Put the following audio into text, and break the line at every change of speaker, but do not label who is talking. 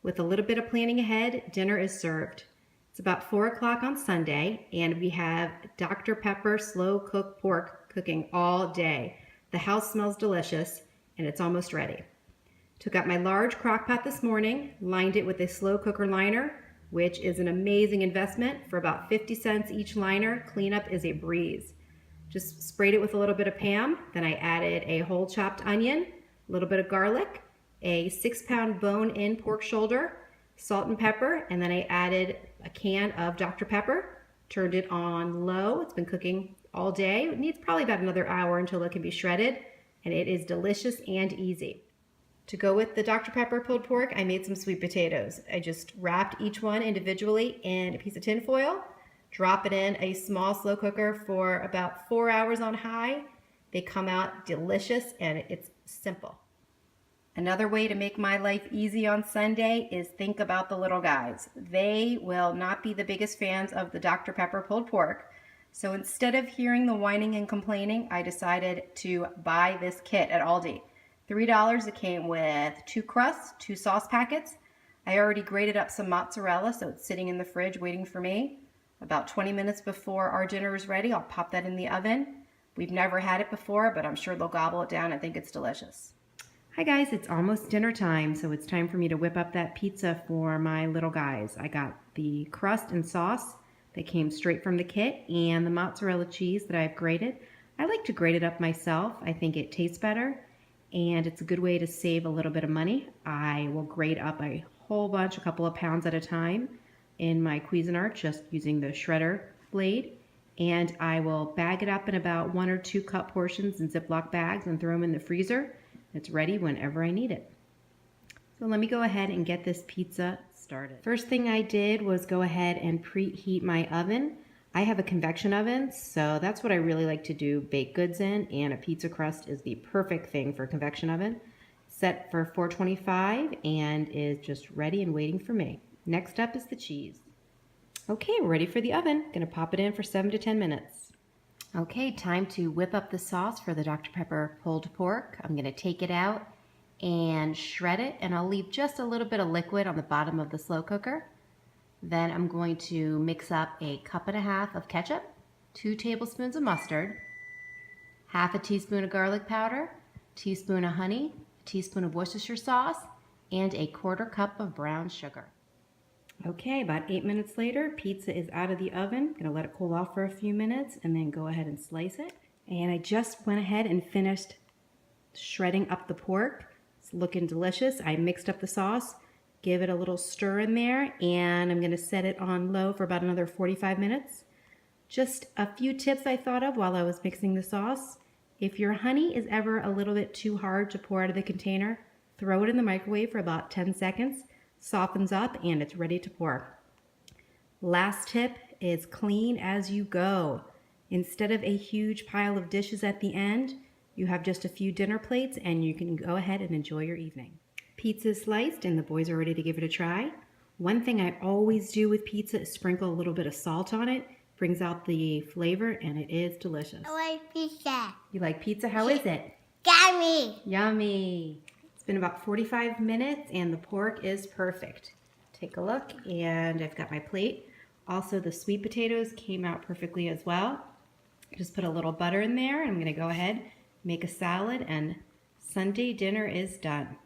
With a little bit of planning ahead, dinner is served. It's about 4 o'clock on Sunday, and we have Dr Pepper slow cooked pork cooking all day. The house smells delicious, and it's almost ready. Took out my large crock pot this morning, lined it with a slow cooker liner, which is an amazing investment. For about 50 cents each liner, cleanup is a breeze. Just sprayed it with a little bit of Pam, then I added a whole chopped onion, a little bit of garlic, a 6-pound bone-in pork shoulder, salt and pepper, and then I added a can of Dr Pepper, turned it on low. It's been cooking all day. It needs probably about another hour until it can be shredded, and it is delicious and easy. To go with the Dr Pepper pulled pork, I made some sweet potatoes. I just wrapped each one individually in a piece of tin foil, drop it in a small slow cooker for about 4 hours on high. They come out delicious, and it's simple. Another way to make my life easy on Sunday is think about the little guys. They will not be the biggest fans of the Dr Pepper pulled pork. So instead of hearing the whining and complaining, I decided to buy this kit at Aldi. $3. It came with 2 crusts, 2 sauce packets. I already grated up some mozzarella, so it's sitting in the fridge waiting for me. About 20 minutes before our dinner is ready, I'll pop that in the oven. We've never had it before, but I'm sure they'll gobble it down and think it's delicious. Hi guys, it's almost dinner time, so it's time for me to whip up that pizza for my little guys. I got the crust and sauce that came straight from the kit and the mozzarella cheese that I've grated. I like to grate it up myself. I think it tastes better and it's a good way to save a little bit of money. I will grate up a whole bunch, a couple of pounds at a time in my Cuisinart, just using the shredder blade. And I will bag it up in about 1 or 2 cup portions in Ziploc bags and throw them in the freezer. It's ready whenever I need it. So let me go ahead and get this pizza started. First thing I did was go ahead and preheat my oven. I have a convection oven, so that's what I really like to do baked goods in, and a pizza crust is the perfect thing for a convection oven. Set for 425 and is just ready and waiting for me. Next up is the cheese. Okay, we're ready for the oven. Gonna pop it in for 7 to 10 minutes. Okay, time to whip up the sauce for the Dr Pepper pulled pork. I'm gonna take it out and shred it, and I'll leave just a little bit of liquid on the bottom of the slow cooker. Then I'm going to mix up a 1.5 cups of ketchup, 2 tablespoons of mustard, 1/2 teaspoon of garlic powder, teaspoon of honey, a teaspoon of Worcestershire sauce, and a 1/4 cup of brown sugar. Okay, about 8 minutes later, pizza is out of the oven. Gonna let it cool off for a few minutes and then go ahead and slice it. And I just went ahead and finished shredding up the pork. It's looking delicious. I mixed up the sauce, give it a little stir in there, and I'm gonna set it on low for about another 45 minutes. Just a few tips I thought of while I was mixing the sauce. If your honey is ever a little bit too hard to pour out of the container, throw it in the microwave for about 10 seconds. Softens up and it's ready to pour. Last tip is clean as you go. Instead of a huge pile of dishes at the end, you have just a few dinner plates and you can go ahead and enjoy your evening. Pizza is sliced and the boys are ready to give it a try. One thing I always do with pizza is sprinkle a little bit of salt on it. Brings out the flavor and it is delicious.
I like pizza.
You like pizza? How is it?
Yummy.
Yummy. It's been about 45 minutes and the pork is perfect. Take a look, and I've got my plate. Also, the sweet potatoes came out perfectly as well. Just put a little butter in there. I'm gonna go ahead, make a salad, and Sunday dinner is done.